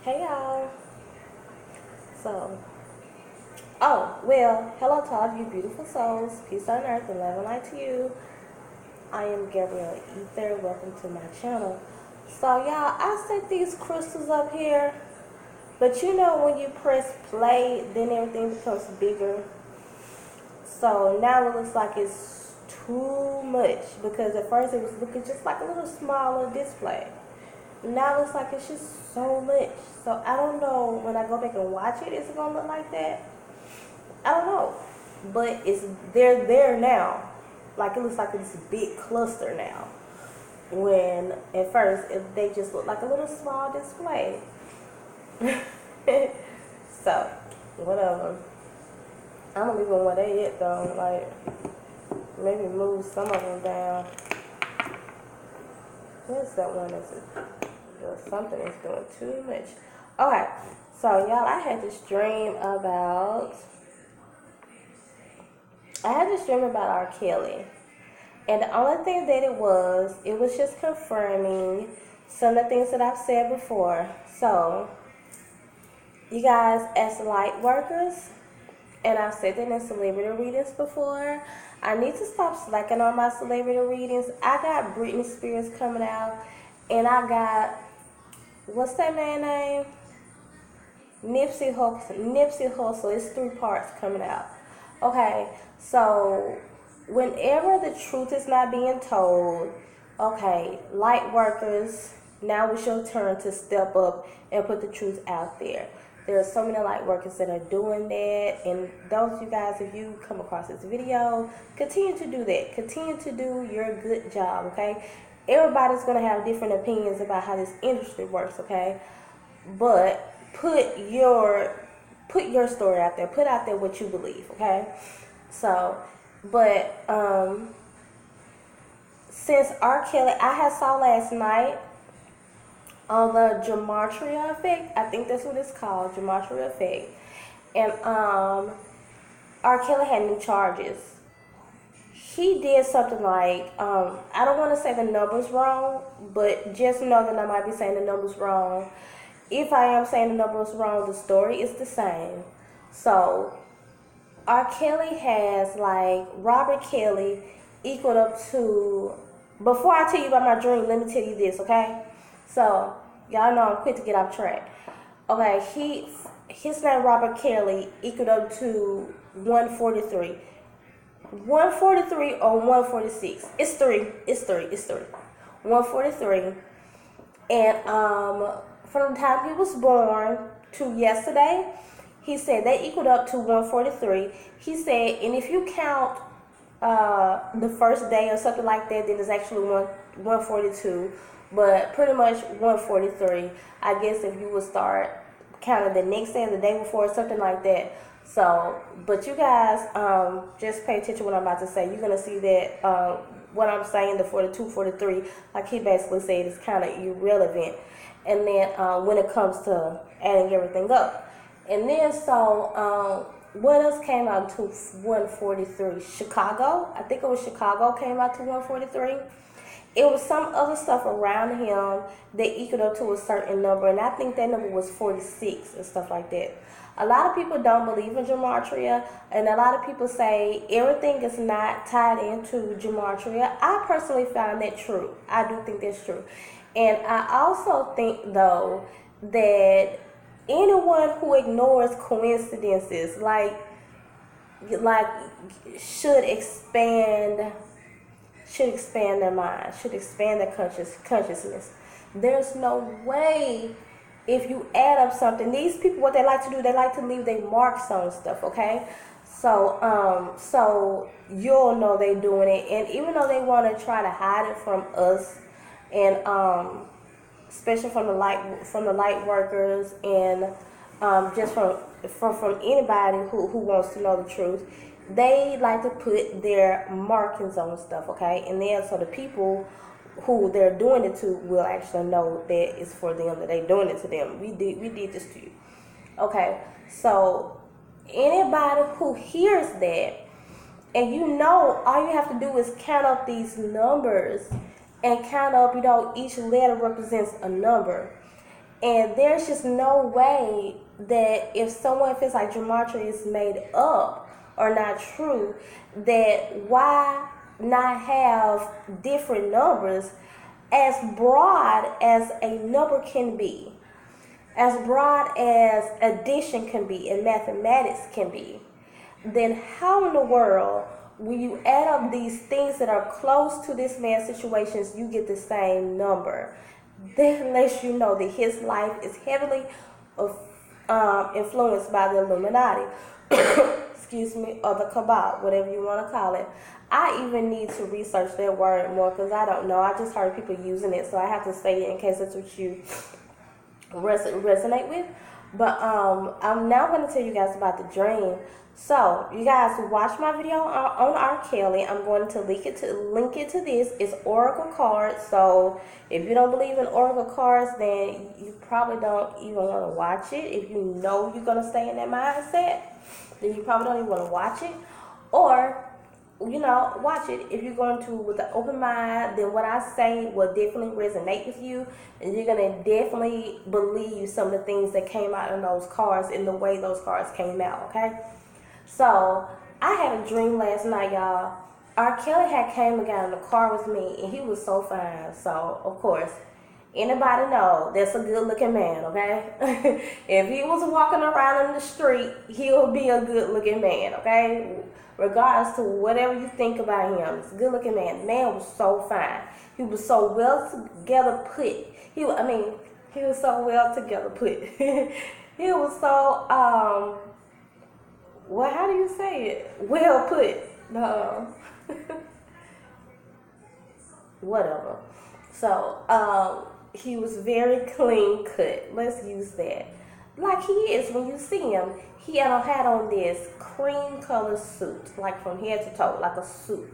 Hey y'all. So, oh, well, hello to all of you beautiful souls. Peace on earth and love and light to you. I am GabrielleEther. Welcome to my channel. So, y'all, I set these crystals up here. But you know when you press play, then everything becomes bigger. So, now it looks like it's too much. Because at first it was looking just like a little smaller display. Now it looks like it's just so much. So I don't know when I go back and watch it, is it gonna look like that? I don't know. But they're there now. Like it looks like it's a big cluster now. When at first they just look like a little small display. So, whatever. I'm gonna leave them where they at though. Like maybe move some of them down. Where's that one? Something is doing too much. Okay, so y'all, I had this dream about RKelly, and the only thing that it was just confirming some of the things that I've said before. So, you guys, as light workers, and I've said that in celebrity readings before, I need to stop slacking on my celebrity readings. I got Britney Spears coming out, and I got, what's that man's name? Nipsey Hussle. It's 3 parts coming out. Okay, so whenever the truth is not being told, okay, light workers, now it's your turn to step up and put the truth out there. There are so many light workers that are doing that, and those of you guys, if you come across this video, continue to do that. Continue to do your good job, okay? Everybody's going to have different opinions about how this industry works, okay? But put your story out there. Put out there what you believe, okay? So, but since RKelly, I had saw last night on the gematria effect. I think that's what it's called, gematria effect. And RKelly had new charges. He did something like, I don't want to say the numbers wrong, but just know that I might be saying the numbers wrong. If I am saying the numbers wrong, the story is the same. So, RKelly has, like, Robert Kelly equaled up to, before I tell you about my dream, let me tell you this, okay? So, y'all know I'm quick to get off track. Okay, his name Robert Kelly equaled up to 143. 143 or 146. It's three. 143. And from the time he was born to yesterday, he said they equaled up to 143. He said, and if you count the first day or something like that, then it's actually 142. But pretty much 143. I guess if you would start counting the next day or the day before or something like that. So, but you guys, just pay attention to what I'm about to say. You're going to see that what I'm saying, the 42, 43, like he basically said, is kind of irrelevant. And then when it comes to adding everything up. And then so, what else came out to 143? Chicago. I think it was Chicago came out to 143. It was some other stuff around him that equaled up to a certain number, and I think that number was 46 and stuff like that. A lot of people don't believe in gematria, and a lot of people say everything is not tied into gematria. I personally found that true. I do think that's true. And I also think, though, that anyone who ignores coincidences, like should expand their mind, should expand their consciousness. There's no way, if you add up something, these people, what they like to do, they like to leave their marks on stuff, okay? So, so you'll know they're doing it, and even though they want to try to hide it from us, and especially from the light workers, and just from anybody who wants to know the truth, they like to put their markings on stuff, okay? And then so the people who they're doing it to will actually know that it's for them, that they're doing it to them. We did this to you. Okay, so anybody who hears that, and you know, all you have to do is count up these numbers and count up, each letter represents a number. And there's just no way that if someone feels like gematria is made up or not true, that why not have different numbers as broad as a number can be, as broad as addition can be and mathematics can be? Then how in the world, when you add up these things that are close to this man's situations, you get the same number? That lets you know that his life is heavily influenced by the Illuminati, excuse me, or the Cabal, whatever you want to call it. I even need to research that word more because I don't know. I just heard people using it, so I have to say it in case that's what you resonate with. But I'm now going to tell you guys about the dream. So you guys watch my video on RKelly. I'm going to link it to this. It's oracle cards. So if you don't believe in oracle cards, then you probably don't even want to watch it. If you know you're going to stay in that mindset, then you probably don't even want to watch it. Or, watch it. If you're going to with an open mind, then what I say will definitely resonate with you, and you're going to definitely believe some of the things that came out in those cards and the way those cards came out, okay? So, I had a dream last night, y'all. RKelly had came and got in the car with me, and he was so fine. So, of course, anybody know that's a good-looking man, okay? If he was walking around in the street, he'll be a good-looking man, okay? Regardless to whatever you think about him, he's a good-looking man. The man was so fine. He was so well together put. He was so well together put. He was so how do you say it? Well put. No. Whatever. So, he was very clean cut. Let's use that. Like he is when you see him. He had on this cream color suit, like from head to toe, like a suit.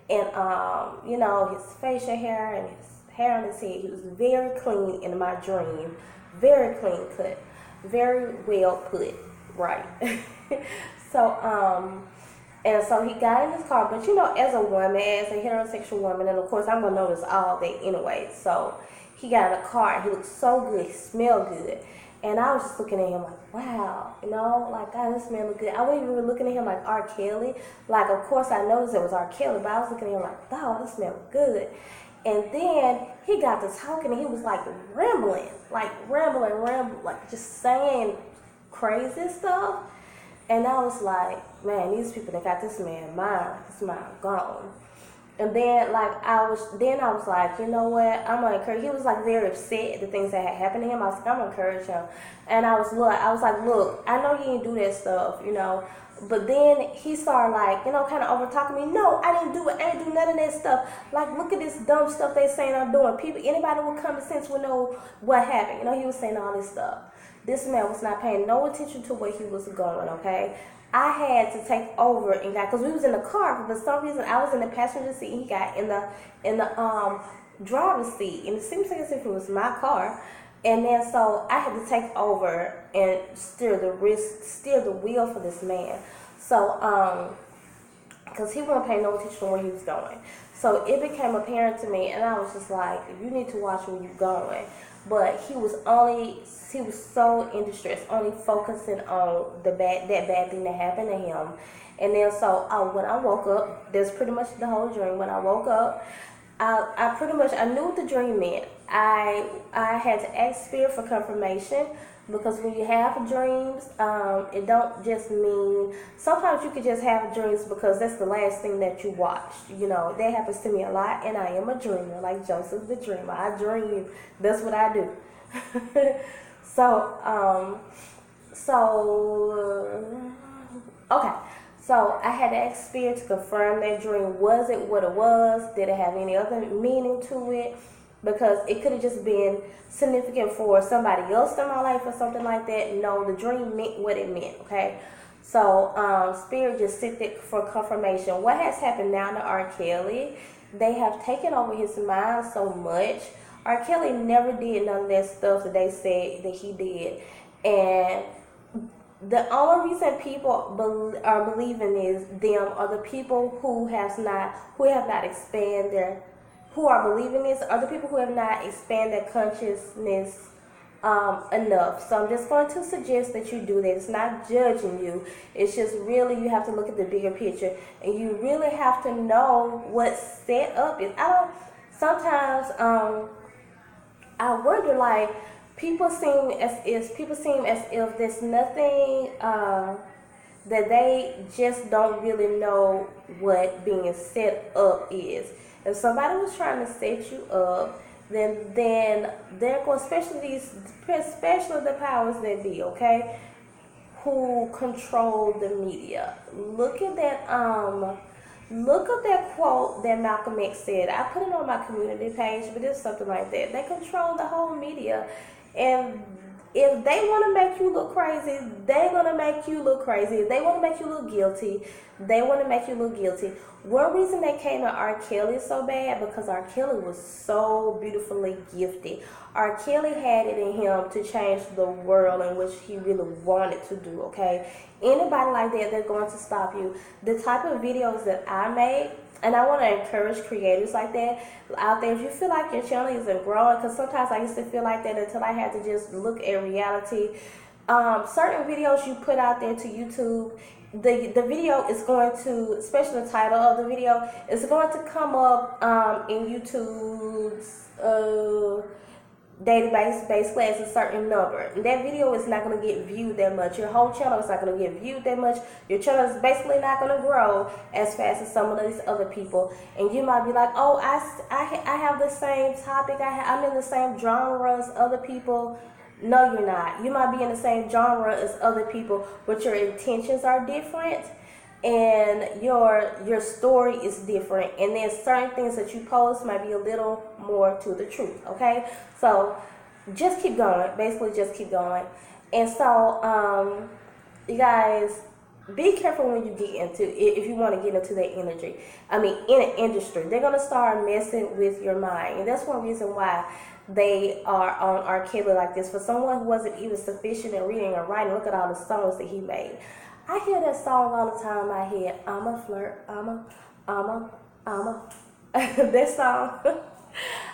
And, his facial hair and his hair on his head, he was very clean in my dream. Very clean cut. Very well put. Right. So, and so he got in his car, but as a woman, as a heterosexual woman, and of course I'm gonna notice all that anyway. So he got in the car, he looked so good, he smelled good. And I was just looking at him like, wow, God, this man look good. I wasn't even looking at him like RKelly. Like, of course I noticed it was RKelly, but I was looking at him like, wow, this man look good. And then he got to talking and he was like rambling, like just saying crazy stuff. And I was like, man, these people that got this man gone. And then I was like, you know what? I'm gonna encourage. He was like very upset at the things that had happened to him. I was like, I'm gonna encourage him. And I was like, look, I know he didn't do that stuff, But then he started kind of over talking me. No, I didn't do it. I didn't do none of that stuff. Like, look at this dumb stuff they saying I'm doing. Anybody with common sense would know what happened. He was saying all this stuff. This man was not paying no attention to where he was going, okay? I had to take over and because we was in the car, but for some reason I was in the passenger seat and he got in the driver's seat. And it seems like as if it was my car. And then so I had to take over and steer the wheel for this man. So, because he wasn't paying no attention to where he was going. So it became apparent to me, and I was just like, you need to watch where you're going. But he was so in distress, only focusing on that bad thing that happened to him. And then so when I woke up, that's pretty much the whole dream. When I woke up, I knew what the dream meant. I had to ask Spirit for confirmation, because when you have dreams, it don't just mean, sometimes you could just have dreams because that's the last thing that you watched. That happens to me a lot, and I am a dreamer, like Joseph the dreamer. I dream. That's what I do. Okay. So I had to ask Spirit to confirm that dream. Was it what it was? Did it have any other meaning to it? Because it could have just been significant for somebody else in my life or something like that. No, the dream meant what it meant, okay? So Spirit just sent it for confirmation. What has happened now to RKelly, they have taken over his mind so much. RKelly never did none of that stuff that they said that he did. And the only reason people are believing is them are the people who have not expanded who are believing this are the people who have not expanded their consciousness enough. So I'm just going to suggest that you do that. It's not judging you. It's just really you have to look at the bigger picture, and you really have to know what set up is. I don't. Sometimes I wonder, like, people seem as if there's nothing that they just don't really know what being set up is. If somebody was trying to set you up, then they're going, especially the powers that be, okay, who control the media. Look at that quote that Malcolm X said. I put it on my community page, but it's something like that. They control the whole media, and if they want to make you look crazy, they're going to make you look crazy. If they want to make you look guilty, they want to make you look guilty. One reason they came to RKelly so bad, because RKelly was so beautifully gifted. RKelly had it in him to change the world in which he really wanted to do, okay? Anybody like that, they're going to stop you. The type of videos that I make, and I want to encourage creators like that out there. If you feel like your channel isn't growing, because sometimes I used to feel like that until I had to just look at reality. Certain videos you put out there to YouTube, the video is going to, especially the title of the video, is going to come up in YouTube's database basically as a certain number. And that video is not going to get viewed that much. Your whole channel is not going to get viewed that much. Your channel is basically not going to grow as fast as some of these other people. And you might be like, oh, I have the same topic. I'm in the same genre as other people. No, you're not. You might be in the same genre as other people, but your intentions are different, and your story is different, and then certain things that you post might be a little more to the truth, okay? So just keep going. Basically, just keep going. And so, you guys, be careful when you get into, if you want to get into that energy. I mean, in an industry, they're going to start messing with your mind, and that's one reason why they are on RKelly like this. For someone who wasn't even sufficient in reading or writing, look at all the songs that he made. I hear that song all the time in my head. I'm a flirt, that song.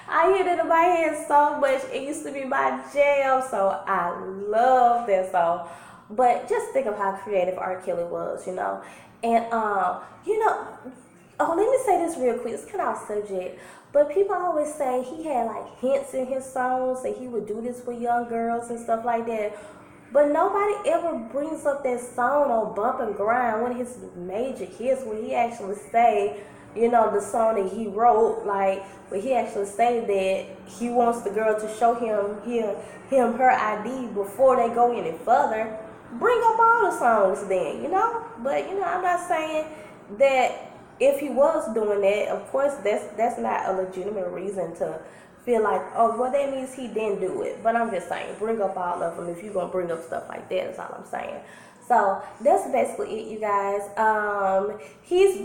I hear that in my head so much. It used to be my jam, so I love that song. But just think of how creative RKelly was, you know. And, let me say this real quick. It's kind of off subject. But people always say he had like hints in his songs that he would do this with young girls and stuff like that. But nobody ever brings up that song on Bump and Grind, one of his major hits, where he actually say, the song that he wrote, like where he actually say that he wants the girl to show him her ID before they go any further. Bring up all the songs then, But I'm not saying that. If he was doing that, of course, that's not a legitimate reason to feel like, oh, well, that means he didn't do it. But I'm just saying, bring up all of them if you're going to bring up stuff like that, is all I'm saying. So that's basically it, you guys. He's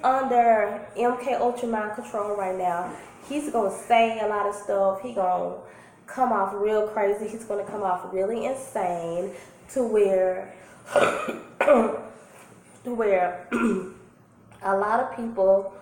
under MK Ultra mind control right now. He's going to say a lot of stuff. He's going to come off real crazy. He's going to come off really insane to where a lot of people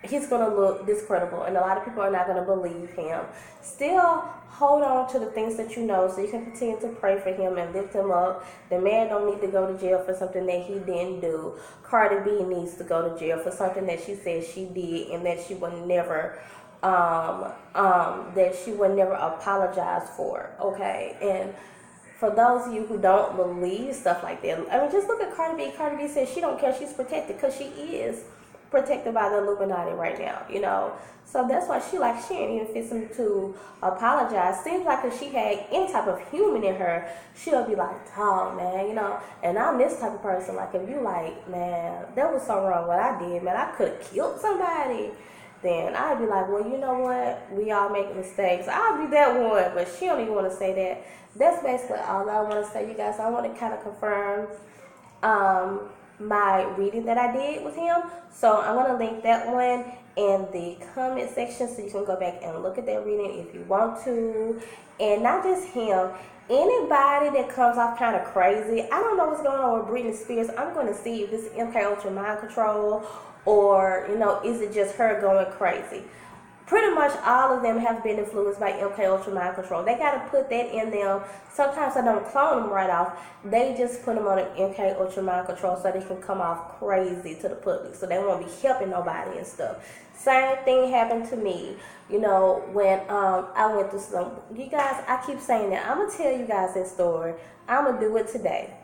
he's going to look discredible, and a lot of people are not going to believe him. Still, hold on to the things that you know so you can continue to pray for him and lift him up. The man don't need to go to jail for something that he didn't do. Cardi B needs to go to jail for something that she said she did and that she would never apologize for, okay? And for those of you who don't believe stuff like that, I mean, just look at Cardi B. Cardi B says she don't care. She's protected because she is protected by the Illuminati right now, So that's why she ain't even fixing to apologize. Seems like if she had any type of human in her, she'll be like, oh, man, And I'm this type of person. Like, if you like, man, that was so wrong what I did, man. I could have killed somebody. Then I'd be like, well, you know what? We all make mistakes. I'll be that one, but she don't even want to say that. That's basically all I want to say, you guys. I want to kind of confirm my reading that I did with him. So I'm going to link that one in the comment section so you can go back and look at that reading if you want to. And not just him. Anybody that comes off kind of crazy, I don't know what's going on with Britney Spears. I'm going to see if this is MK Ultra mind control or, is it just her going crazy. pretty much all of them have been influenced by MK Ultra Mind Control. They got to put that in them. Sometimes I don't clone them right off. They just put them on an MK Ultra Mind Control so they can come off crazy to the public, so they won't be helping nobody and stuff. Same thing happened to me, you know, when I went through some. You guys, I keep saying that. I'm going to tell you guys that story. I'm going to do it today.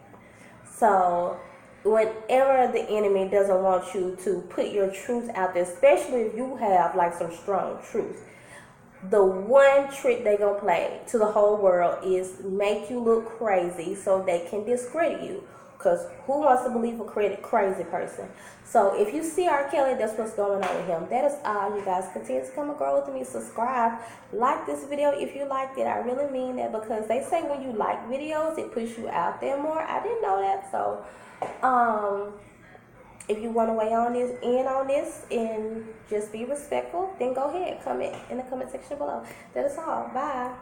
So whenever the enemy doesn't want you to put your truth out there, especially if you have like some strong truth, the one trick they gonna play to the whole world is make you look crazy so they can discredit you. Because who wants to believe a crazy person? So if you see R.Kelly, that's what's going on with him. That is all, you guys. Continue to come and grow with me. Subscribe. Like this video if you liked it. I really mean that, because they say when you like videos, it pushes you out there more. I didn't know that. So if you want to weigh in on this and just be respectful, then go ahead. Comment in the comment section below. That is all. Bye.